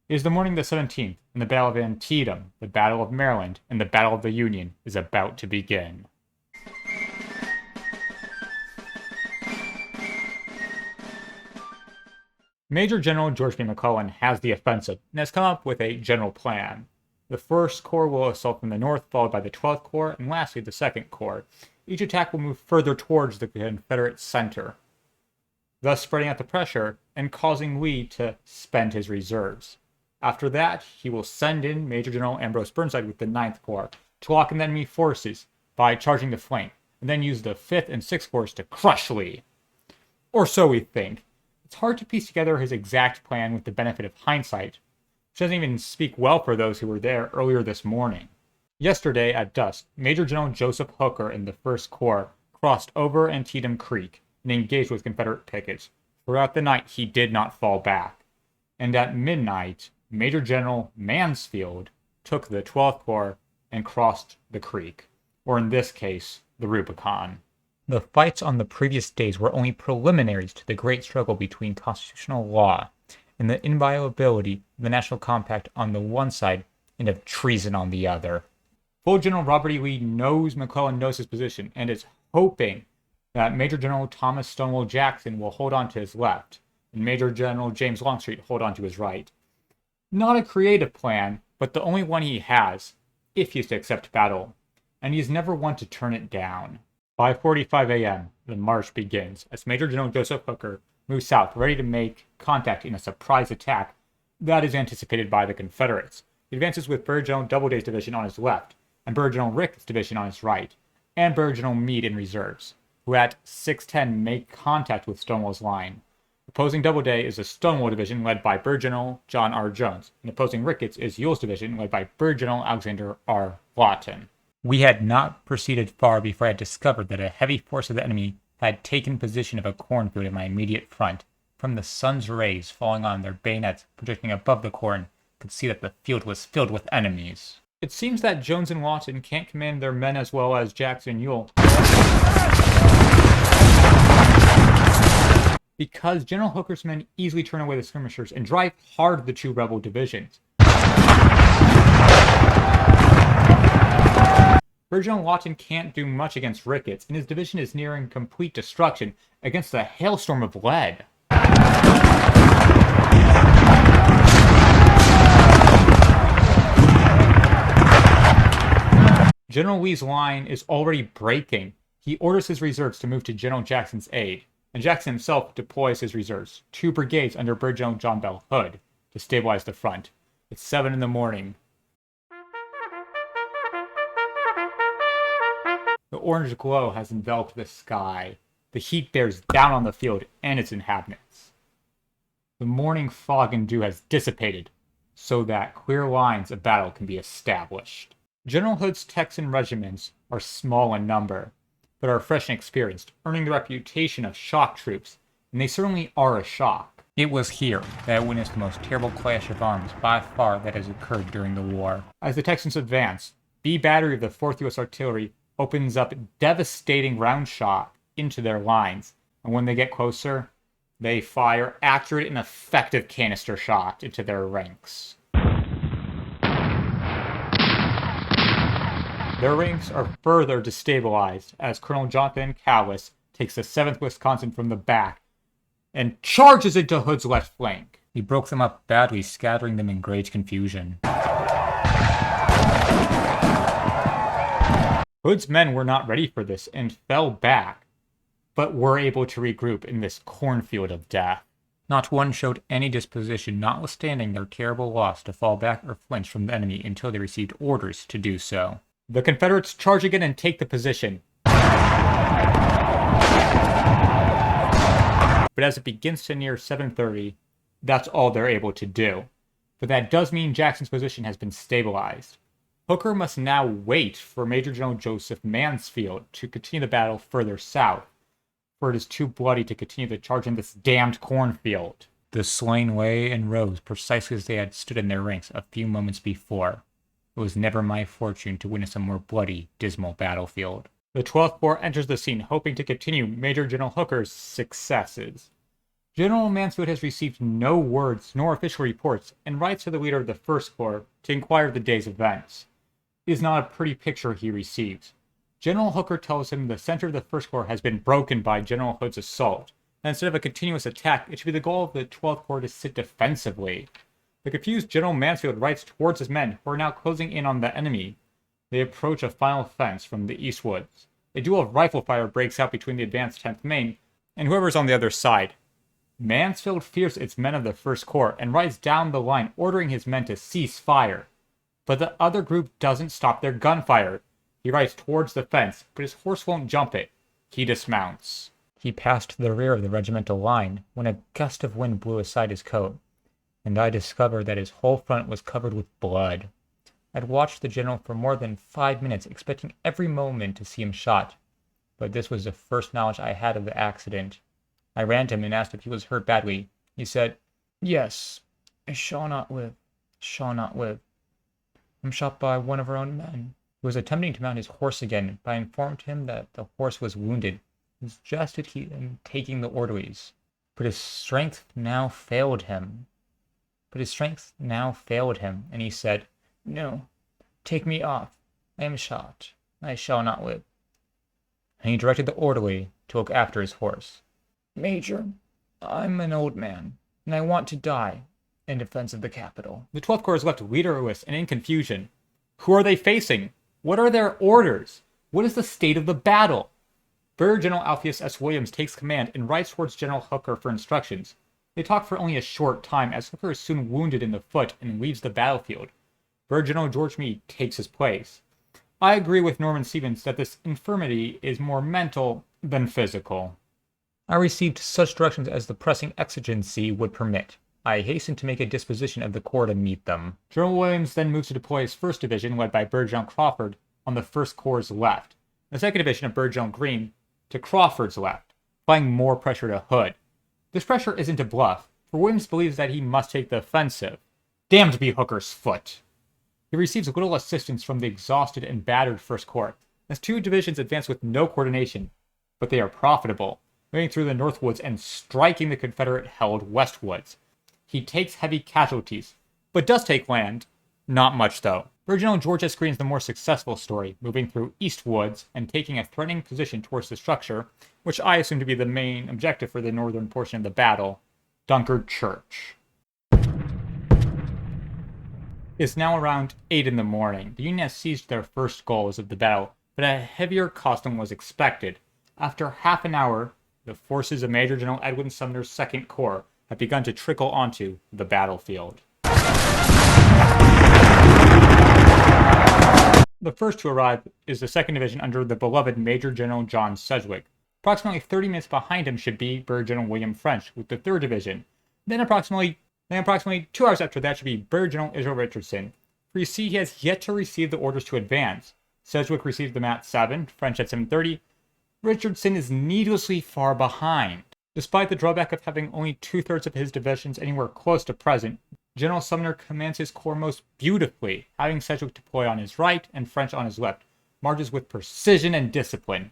It is the morning of the 17th, and the Battle of Antietam, the Battle of Maryland, and the Battle of the Union is about to begin. Major General George B. McClellan has the offensive and has come up with a general plan. The 1st Corps will assault from the north, followed by the 12th Corps, and lastly the 2nd Corps. Each attack will move further towards the Confederate center, thus spreading out the pressure and causing Lee to spend his reserves. After that, he will send in Major General Ambrose Burnside with the 9th Corps to lock in the enemy forces by charging the flank, and then use the 5th and 6th Corps to crush Lee. Or so we think. It's hard to piece together his exact plan with the benefit of hindsight, which doesn't even speak well for those who were there earlier this morning. Yesterday at dusk, Major General Joseph Hooker in the 1st Corps crossed over Antietam Creek and engaged with Confederate pickets. Throughout the night, he did not fall back. And at midnight, Major General Mansfield took the 12th Corps and crossed the creek, or in this case, the Rubicon. The fights on the previous days were only preliminaries to the great struggle between constitutional law and the inviolability of the National Compact on the one side and of treason on the other. Full General Robert.E.Lee knows McClellan knows his position and is hoping that Major General Thomas Stonewall Jackson will hold on to his left and Major General James Longstreet hold on to his right. Not a creative plan, but the only one he has, if he is to accept battle, and he is never one to turn it down. 5:45 a.m., the march begins as Major General Joseph Hooker moves south, ready to make contact in a surprise attack that is anticipated by the Confederates. He advances with Brigadier General Doubleday's division on his left, and Brigadier General Rick's division on his right, and Brigadier General Meade in reserves, who at 6:10 make contact with Stonewall's line. Opposing Doubleday is the Stonewall division led by Brigadier General John R. Jones, and opposing Ricketts is Ewell's division led by Brigadier General Alexander R. Lawton. We had not proceeded far before I had discovered that a heavy force of the enemy had taken possession of a cornfield in my immediate front. From the sun's rays falling on their bayonets projecting above the corn, I could see that the field was filled with enemies. It seems that Jones and Lawton can't command their men as well as Jackson and Ewell, because General Hooker's men easily turn away the skirmishers and drive hard the two rebel divisions. Brigadier General Lawton can't do much against Ricketts, and his division is nearing complete destruction against a hailstorm of lead. General Lee's line is already breaking. He orders his reserves to move to General Jackson's aid, and Jackson himself deploys his reserves, 2 brigades under Brigadier General John Bell Hood, to stabilize the front. It's 7 in the morning. The orange glow has enveloped the sky. The heat bears down on the field and its inhabitants. The morning fog and dew has dissipated, so that clear lines of battle can be established. General Hood's Texan regiments are small in number, but are fresh and experienced, earning the reputation of shock troops, and they certainly are a shock. It was here that I witnessed the most terrible clash of arms by far that has occurred during the war. As the Texans advance, B Battery of the 4th U.S. Artillery opens up devastating round shot into their lines, and when they get closer, they fire accurate and effective canister shot into their ranks. Their ranks are further destabilized as Colonel Jonathan Callis takes the 7th Wisconsin from the back and charges into Hood's left flank. He broke them up badly, scattering them in great confusion. Hood's men were not ready for this and fell back, but were able to regroup in this cornfield of death. Not one showed any disposition, notwithstanding their terrible loss, to fall back or flinch from the enemy until they received orders to do so. The Confederates charge again and take the position. But as it begins to near 7:30, that's all they're able to do. But that does mean Jackson's position has been stabilized. Hooker must now wait for Major General Joseph Mansfield to continue the battle further south, for it is too bloody to continue the charge in this damned cornfield. The slain lay and rose precisely as they had stood in their ranks a few moments before. It was never my fortune to witness a more bloody, dismal battlefield. The 12th Corps enters the scene, hoping to continue Major General Hooker's successes. General Mansfield has received no words nor official reports and writes to the leader of the First Corps to inquire of the day's events. It is not a pretty picture he receives. General Hooker tells him the center of the First Corps has been broken by General Hood's assault, and instead of a continuous attack, it should be the goal of the 12th Corps to sit defensively. The confused General Mansfield writes towards his men, who are now closing in on the enemy. They approach a final fence from the east woods. A duel of rifle fire breaks out between the advanced 10th Maine and whoever's on the other side. Mansfield fears it's men of the First Corps and rides down the line, ordering his men to cease fire. But the other group doesn't stop their gunfire. He rides towards the fence, but his horse won't jump it. He dismounts. He passed the rear of the regimental line when a gust of wind blew aside his coat, and I discovered that his whole front was covered with blood. I'd watched the general for more than 5 minutes, expecting every moment to see him shot, but this was the first knowledge I had of the accident. I ran to him and asked if he was hurt badly. He said, "Yes, I shall not live, shall not live. I'm shot by one of our own men." He was attempting to mount his horse again, but I informed him that the horse was wounded. He suggested him taking the orderlies, but his strength now failed him. And he said, "No, take me off. I am shot. I shall not live." And he directed the orderly to look after his horse. "Major, I'm an old man, and I want to die in defense of the capital." The 12th Corps is left leaderless and in confusion. Who are they facing? What are their orders? What is the state of the battle? Brigadier General Alpheus S. Williams takes command and rides towards General Hooker for instructions. They talk for only a short time, as Hooker is soon wounded in the foot and leaves the battlefield. Brigadier General George Meade takes his place. I agree with Norman Stevens that this infirmity is more mental than physical. I received such directions as the pressing exigency would permit. I hastened to make a disposition of the corps to meet them. General Williams then moves to deploy his 1st Division, led by Brigadier General Crawford, on the 1st Corps' left, the 2nd Division of Brigadier General Greene to Crawford's left, applying more pressure to Hood. This pressure isn't a bluff, for Williams believes that he must take the offensive. Damned be Hooker's foot! He receives little assistance from the exhausted and battered 1st Corps, as 2 divisions advance with no coordination, but they are profitable, moving through the north woods and striking the Confederate-held west woods. He takes heavy casualties, but does take land. Not much, though. Brigadier General George S. Greene is the more successful story, moving through east woods and taking a threatening position towards the structure, which I assume to be the main objective for the northern portion of the battle, Dunkard Church. It's now around 8 in the morning. The Union has seized their first goals of the battle, but a heavier cost than was expected. After half an hour, the forces of Major General Edwin Sumner's 2nd Corps have begun to trickle onto the battlefield. The first to arrive is the 2nd Division under the beloved Major General John Sedgwick. Approximately 30 minutes behind him should be Brigadier General William French with the 3rd Division. Then approximately 2 hours after that should be Brigadier General Israel Richardson. For you see, he has yet to receive the orders to advance. Sedgwick received them at 7, French at 7:30. Richardson is needlessly far behind. Despite the drawback of having only 2/3 of his divisions anywhere close to present, General Sumner commands his corps most beautifully, having Sedgwick deploy on his right and French on his left, marches with precision and discipline.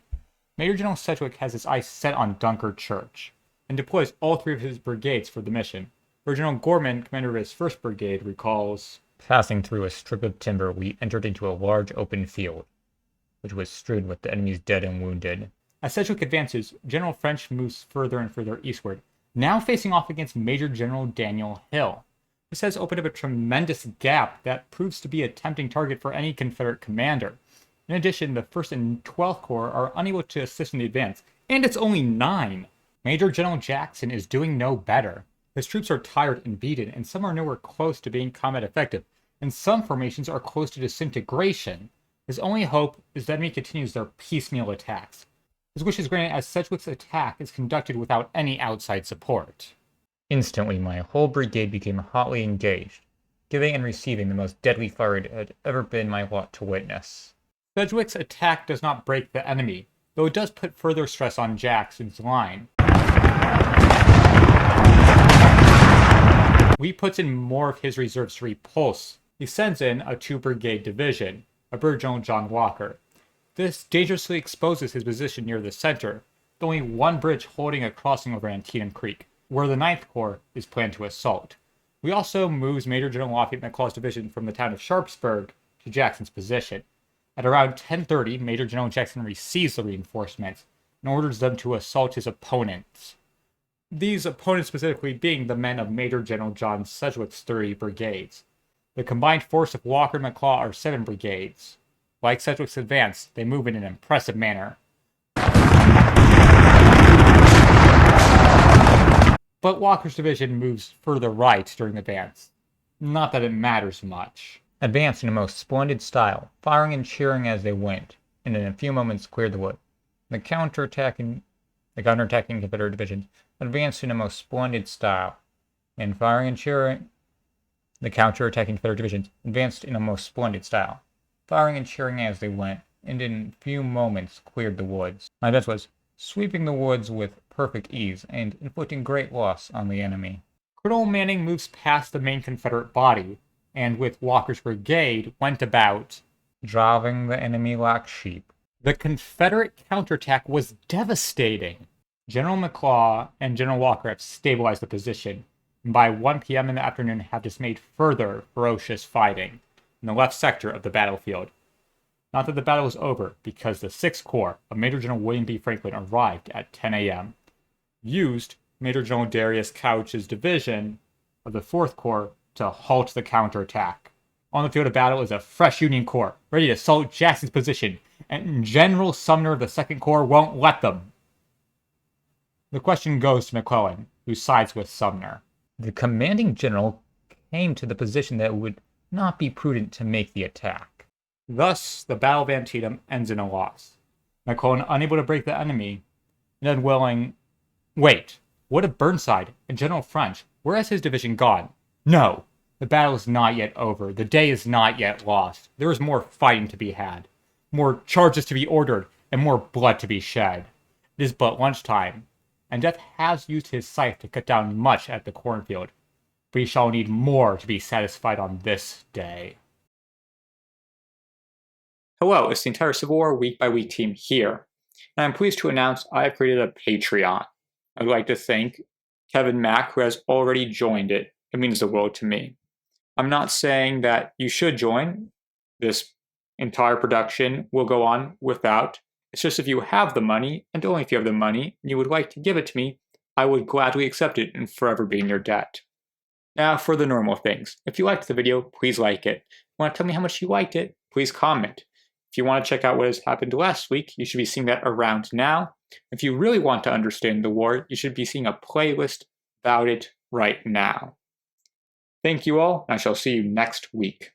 Major General Sedgwick has his eyes set on Dunkard Church, and deploys all 3 of his brigades for the mission. Brigadier General Gorman, commander of his 1st Brigade, recalls, "Passing through a strip of timber, we entered into a large open field, which was strewn with the enemy's dead and wounded. As Sedgwick advances, General French moves further and further eastward, now facing off against Major General Daniel Hill. This has opened up a tremendous gap that proves to be a tempting target for any Confederate commander. In addition, the 1st and 12th Corps are unable to assist in the advance, and it's only 9. Major General Jackson is doing no better. His troops are tired and beaten, and some are nowhere close to being combat effective, and some formations are close to disintegration. His only hope is that the enemy continues their piecemeal attacks. His wish is granted as Sedgwick's attack is conducted without any outside support. Instantly, my whole brigade became hotly engaged, giving and receiving the most deadly fire it had ever been my lot to witness. Sedgwick's attack does not break the enemy, though it does put further stress on Jackson's line. Lee puts in more of his reserves to repulse. He sends in a 2-brigade division, a Brigadier General John Walker. This dangerously exposes his position near the center, with only one bridge holding a crossing over Antietam Creek. where the Ninth Corps is planned to assault. Lee also moves Major General Lafayette McClellan's division from the town of Sharpsburg to Jackson's position. At around 10:30, Major General Jackson receives the reinforcements and orders them to assault his opponents. These opponents specifically being the men of Major General John Sedgwick's 30 brigades. The combined force of Walker and McClaw are 7 brigades. Like Sedgwick's advance, they move in an impressive manner. But Walker's division moves further right during the advance. Not that it matters much. Advanced in a most splendid style, firing and cheering as they went, and in a few moments cleared the wood. The counterattacking Confederate divisions advanced in a most splendid style, and firing and cheering. The counterattacking Confederate divisions advanced in a most splendid style, firing and cheering as they went, and in a few moments cleared the woods. My advance was sweeping the woods with perfect ease and inflicting great loss on the enemy. Colonel Manning moves past the main Confederate body, and with Walker's brigade went about driving the enemy like sheep. The Confederate counterattack was devastating. General McClaw and General Walker have stabilized the position, and by 1 p.m. in the afternoon have dismayed further ferocious fighting in the left sector of the battlefield. Not that the battle was over, because the 6th Corps of Major General William B. Franklin arrived at 10 a.m., used Major General Darius Couch's division of the 4th Corps to halt the counterattack. On the field of battle is a fresh Union Corps, ready to assault Jackson's position, and General Sumner of the 2nd Corps won't let them. The question goes to McClellan, who sides with Sumner. The commanding general came to the position that it would not be prudent to make the attack. Thus, the Battle of Antietam ends in a loss. McClellan unable to break the enemy, and unwilling. Wait, what of Burnside and General French? Where has his division gone? No, the battle is not yet over. The day is not yet lost. There is more fighting to be had, more charges to be ordered, and more blood to be shed. It is but lunchtime, and Death has used his scythe to cut down much at the Cornfield, but he shall need more to be satisfied on this day. Hello, it's the entire Civil War Week by Week team here, and I'm pleased to announce I have created a Patreon. I'd like to thank Kevin Mack, who has already joined it. It means the world to me. I'm not saying that you should join. This entire production will go on without. It's just if you have the money, and only if you have the money, and you would like to give it to me, I would gladly accept it and forever be in your debt. Now for the normal things. If you liked the video, please like it. If you want to tell me how much you liked it, please comment. If you want to check out what has happened last week, you should be seeing that around now. If you really want to understand the war, you should be seeing a playlist about it right now. Thank you all, and I shall see you next week.